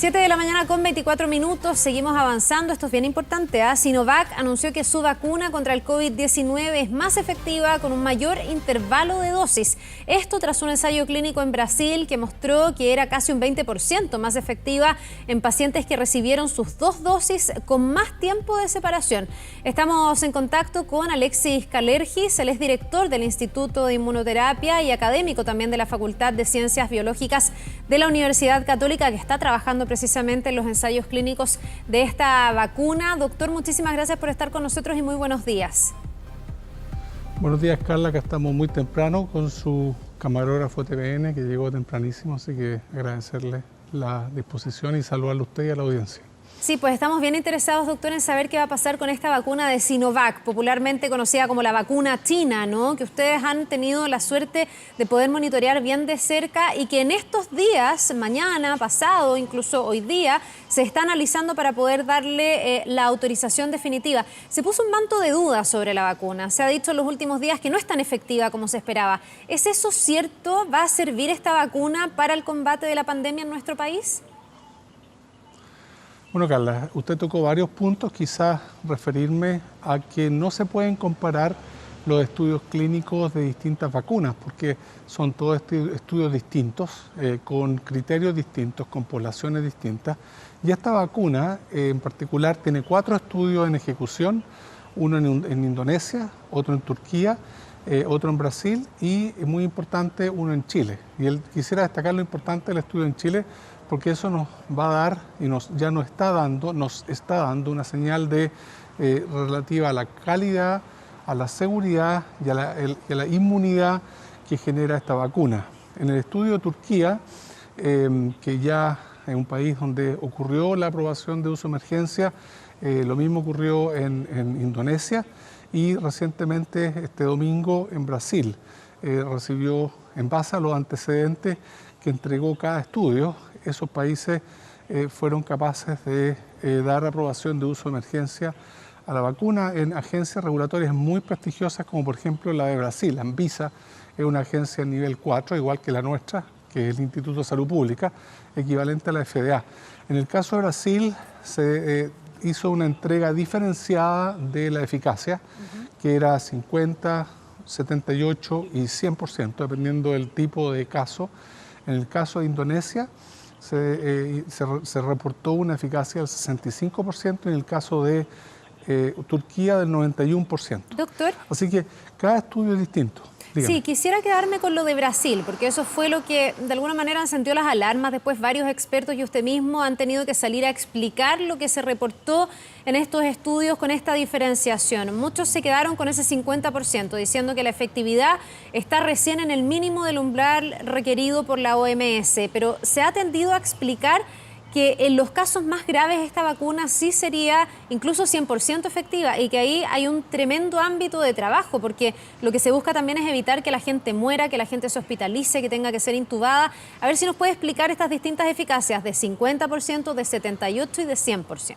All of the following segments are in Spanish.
7 de la mañana con 24 minutos, seguimos avanzando, esto es bien importante. Sinovac anunció que su vacuna contra el COVID-19 es más efectiva con un mayor intervalo de dosis. Esto tras un ensayo clínico en Brasil que mostró que era casi un 20% más efectiva en pacientes que recibieron sus 2 dosis con más tiempo de separación. Estamos en contacto con Alexis Kalergis, él es director del Instituto de Inmunoterapia y académico también de la Facultad de Ciencias Biológicas de la Universidad Católica, que está trabajando precisamente en los ensayos clínicos de esta vacuna. Doctor, muchísimas gracias por estar con nosotros y muy buenos días. Buenos días, Carla, que estamos muy temprano con su camarógrafo TVN, que llegó tempranísimo, así que agradecerle la disposición y saludarle a usted y a la audiencia. Sí, pues estamos bien interesados, doctor, en saber qué va a pasar con esta vacuna de Sinovac, popularmente conocida como la vacuna china, ¿no? Que ustedes han tenido la suerte de poder monitorear bien de cerca y que en estos días, mañana, pasado, incluso hoy día, se está analizando para poder darle la autorización definitiva. Se puso un manto de dudas sobre la vacuna. Se ha dicho en los últimos días que no es tan efectiva como se esperaba. ¿Es eso cierto? ¿Va a servir esta vacuna para el combate de la pandemia en nuestro país? Bueno, Carla, usted tocó varios puntos, quizás referirme a que no se pueden comparar los estudios clínicos de distintas vacunas, porque son todos estudios distintos, con criterios distintos, con poblaciones distintas. Y esta vacuna en particular tiene 4 estudios en ejecución, uno en Indonesia, otro en Turquía, otro en Brasil y, muy importante, uno en Chile. Y quisiera destacar lo importante del estudio en Chile, porque eso nos va a dar y nos está dando una señal relativa a la calidad, a la seguridad y a la inmunidad que genera esta vacuna. En el estudio de Turquía, que ya es un país donde ocurrió la aprobación de uso de emergencia, lo mismo ocurrió en Indonesia y recientemente este domingo en Brasil. Recibió, en base a los antecedentes que entregó cada estudio, esos países fueron capaces de dar aprobación de uso de emergencia a la vacuna en agencias regulatorias muy prestigiosas, como por ejemplo la de Brasil. Anvisa es una agencia nivel 4, igual que la nuestra, que es el Instituto de Salud Pública, equivalente a la FDA. En el caso de Brasil se hizo una entrega diferenciada de la eficacia, que era 50, 78 y 100%, dependiendo del tipo de caso. En el caso de Indonesia se reportó una eficacia del 65%, en el caso de Turquía del 91%. Doctor. Así que cada estudio es distinto. Dígame. Sí, quisiera quedarme con lo de Brasil, porque eso fue lo que de alguna manera encendió las alarmas. Después varios expertos y usted mismo han tenido que salir a explicar lo que se reportó en estos estudios con esta diferenciación. Muchos se quedaron con ese 50%, diciendo que la efectividad está recién en el mínimo del umbral requerido por la OMS, pero se ha tendido a explicar que en los casos más graves esta vacuna sí sería incluso 100% efectiva y que ahí hay un tremendo ámbito de trabajo, porque lo que se busca también es evitar que la gente muera, que la gente se hospitalice, que tenga que ser intubada. A ver si nos puede explicar estas distintas eficacias de 50%, de 78% y de 100%.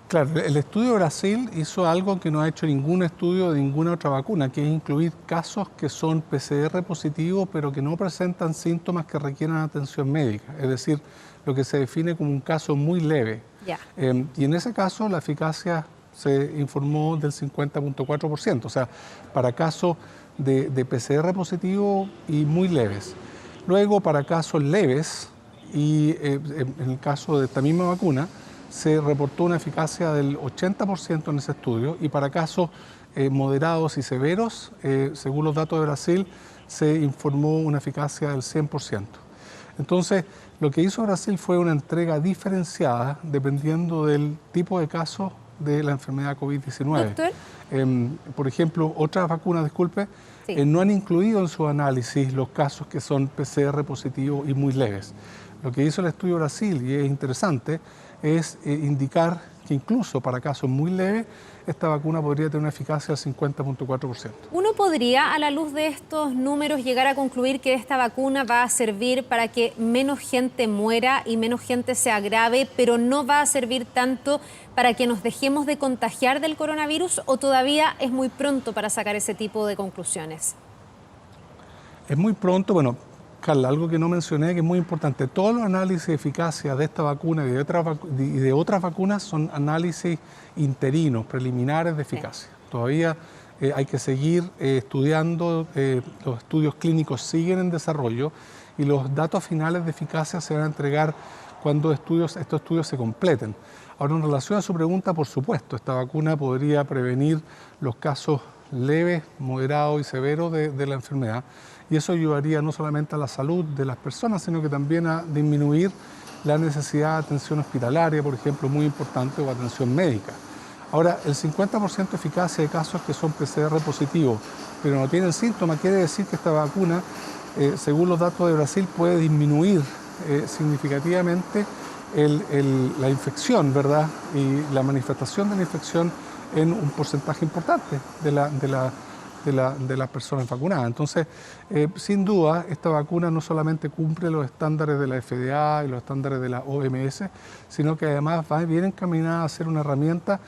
Claro, el estudio de Brasil hizo algo que no ha hecho ningún estudio de ninguna otra vacuna, que es incluir casos que son PCR positivos, pero que no presentan síntomas que requieran atención médica, es decir, lo que se define como un caso muy leve. Y en ese caso la eficacia se informó del 50.4%, o sea, para casos de PCR positivo y muy leves. Luego, para casos leves, y en el caso de esta misma vacuna, se reportó una eficacia del 80% en ese estudio, y para casos moderados y severos, según los datos de Brasil, se informó una eficacia del 100%. Entonces, lo que hizo Brasil fue una entrega diferenciada dependiendo del tipo de caso de la enfermedad COVID-19. Doctor. Por ejemplo, otras vacunas, no han incluido en su análisis los casos que son PCR positivos y muy leves. Lo que hizo el estudio de Brasil, y es interesante, es indicar que incluso para casos muy leves, esta vacuna podría tener una eficacia del 50.4%. ¿Uno podría, a la luz de estos números, llegar a concluir que esta vacuna va a servir para que menos gente muera y menos gente se agrave, pero no va a servir tanto para que nos dejemos de contagiar del coronavirus, o todavía es muy pronto para sacar ese tipo de conclusiones? Es muy pronto, bueno, Carla, algo que no mencioné que es muy importante. Todos los análisis de eficacia de esta vacuna y de otras vacunas son análisis interinos, preliminares de eficacia. Todavía hay que seguir estudiando, los estudios clínicos siguen en desarrollo y los datos finales de eficacia se van a entregar cuando estos estudios se completen. Ahora, en relación a su pregunta, por supuesto, esta vacuna podría prevenir los casos leves, moderados y severos de la enfermedad, y eso ayudaría no solamente a la salud de las personas, sino que también a disminuir la necesidad de atención hospitalaria, por ejemplo, muy importante, o atención médica. Ahora, el 50% de eficacia de casos que son PCR positivos, pero no tienen síntomas, quiere decir que esta vacuna, según los datos de Brasil, puede disminuir significativamente la infección, ¿verdad? Y la manifestación de la infección en un porcentaje importante de las personas vacunadas. Entonces, sin duda, esta vacuna no solamente cumple los estándares de la FDA y los estándares de la OMS, sino que además va bien encaminada a ser una herramienta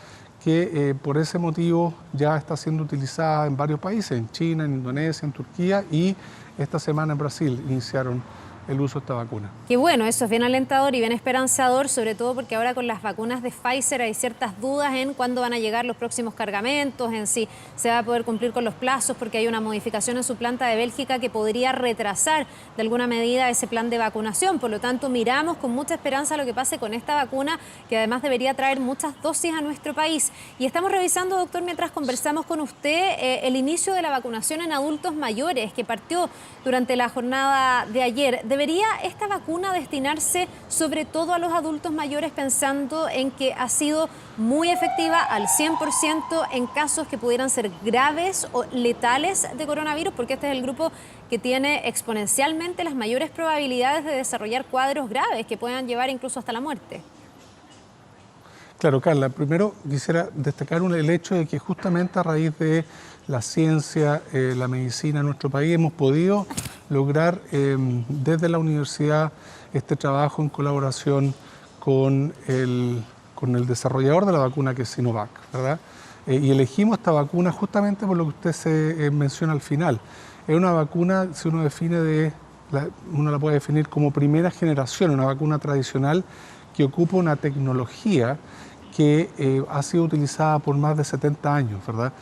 que por ese motivo ya está siendo utilizada en varios países, en China, en Indonesia, en Turquía, y esta semana en Brasil iniciaron el uso de esta vacuna. Qué bueno, eso es bien alentador y bien esperanzador, sobre todo porque ahora con las vacunas de Pfizer hay ciertas dudas en cuándo van a llegar los próximos cargamentos, en si se va a poder cumplir con los plazos, porque hay una modificación en su planta de Bélgica que podría retrasar de alguna medida ese plan de vacunación. Por lo tanto, miramos con mucha esperanza lo que pase con esta vacuna, que además debería traer muchas dosis a nuestro país. Y estamos revisando, doctor, mientras conversamos con usted, el inicio de la vacunación en adultos mayores, que partió durante la jornada de ayer. ¿Debería esta vacuna destinarse sobre todo a los adultos mayores, pensando en que ha sido muy efectiva al 100% en casos que pudieran ser graves o letales de coronavirus? Porque este es el grupo que tiene exponencialmente las mayores probabilidades de desarrollar cuadros graves que puedan llevar incluso hasta la muerte. Claro, Carla, primero quisiera destacar el hecho de que justamente a raíz de la ciencia, la medicina en nuestro país, hemos podido lograr desde la universidad este trabajo en colaboración con el desarrollador de la vacuna, que es Sinovac, ¿verdad? Y elegimos esta vacuna justamente por lo que usted se menciona al final. Es una vacuna, si uno uno la puede definir como primera generación, una vacuna tradicional que ocupa una tecnología que ha sido utilizada por más de 70 años, ¿verdad?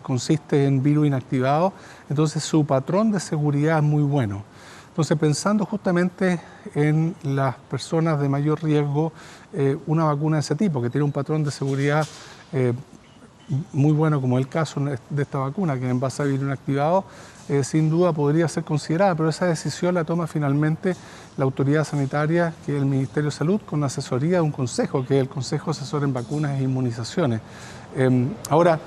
Consiste en virus inactivado, entonces su patrón de seguridad es muy bueno. Entonces, pensando justamente en las personas de mayor riesgo, una vacuna de ese tipo, que tiene un patrón de seguridad muy bueno, como el caso de esta vacuna, que es en base a virus inactivado, sin duda podría ser considerada, pero esa decisión la toma finalmente la autoridad sanitaria, que es el Ministerio de Salud, con la asesoría de un consejo, que es el Consejo Asesor en Vacunas e Inmunizaciones. Ahora,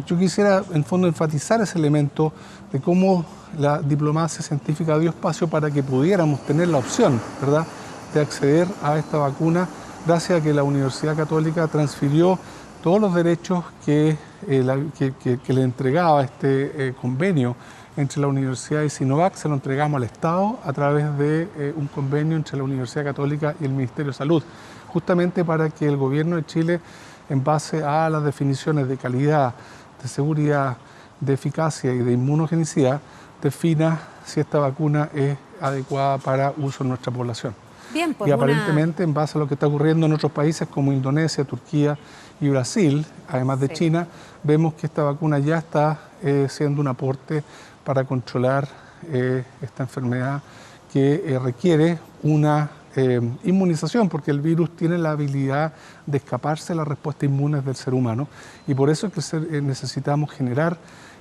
yo quisiera en fondo enfatizar ese elemento de cómo la diplomacia científica dio espacio para que pudiéramos tener la opción, ¿verdad?, de acceder a esta vacuna, gracias a que la Universidad Católica transfirió todos los derechos que le entregaba este convenio entre la Universidad y Sinovac. Se lo entregamos al Estado a través de un convenio entre la Universidad Católica y el Ministerio de Salud, justamente para que el Gobierno de Chile, en base a las definiciones de calidad, de seguridad, de eficacia y de inmunogenicidad, defina si esta vacuna es adecuada para uso en nuestra población. Bien, pues y aparentemente, en base a lo que está ocurriendo en otros países como Indonesia, Turquía y Brasil, además de China, vemos que esta vacuna ya está siendo un aporte para controlar esta enfermedad que requiere una inmunización, porque el virus tiene la habilidad de escaparse de las respuestas inmunes del ser humano, y por eso es que necesitamos generar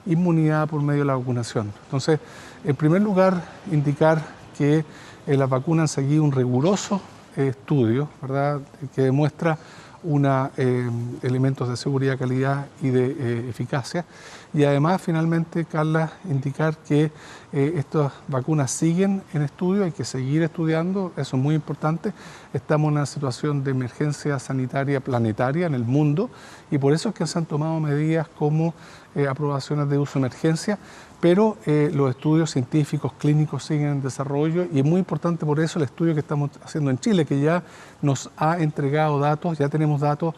inmunidad por medio de la vacunación. Entonces, en primer lugar, indicar que las vacunas han seguido un riguroso estudio, ¿verdad?, que demuestra elementos de seguridad, calidad y de eficacia. Y además, finalmente, Carla, indicar que estas vacunas siguen en estudio, hay que seguir estudiando, eso es muy importante. Estamos en una situación de emergencia sanitaria planetaria en el mundo, y por eso es que se han tomado medidas como aprobaciones de uso de emergencia, pero los estudios científicos clínicos siguen en desarrollo, y es muy importante por eso el estudio que estamos haciendo en Chile, que ya nos ha entregado datos, ya tenemos datos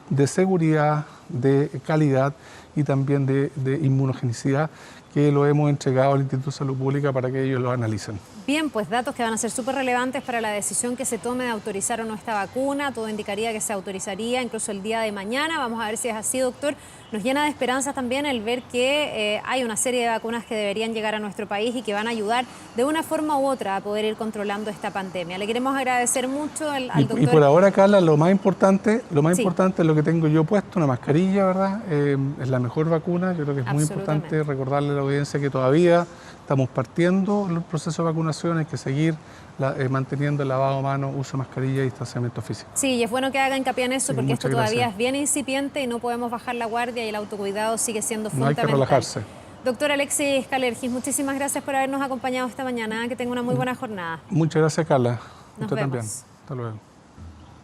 de seguridad, de calidad y también de inmunogenicidad, que lo hemos entregado al Instituto de Salud Pública para que ellos lo analicen. Bien, pues datos que van a ser súper relevantes para la decisión que se tome de autorizar o no esta vacuna. Todo indicaría que se autorizaría incluso el día de mañana. Vamos a ver si es así, doctor. Nos llena de esperanzas también el ver que hay una serie de vacunas que deberían llegar a nuestro país y que van a ayudar de una forma u otra a poder ir controlando esta pandemia. Le queremos agradecer mucho al doctor. Y por ahora, Carla, lo más importante es lo que tengo yo puesto, una mascarilla, ¿verdad? Es la mejor vacuna. Yo creo que es muy importante recordarle a la audiencia que todavía estamos partiendo el proceso de vacunación, hay que seguir manteniendo el lavado de manos, uso de mascarilla y distanciamiento físico. Sí, y es bueno que haga hincapié en eso, porque esto todavía gracias. es bien incipiente y no podemos bajar la guardia y el autocuidado sigue siendo fundamental. No hay que relajarse. Doctor Alexis Calergis, muchísimas gracias por habernos acompañado esta mañana, que tenga una muy buena jornada. Muchas gracias, Carla. Nos Usted vemos. también. Hasta luego.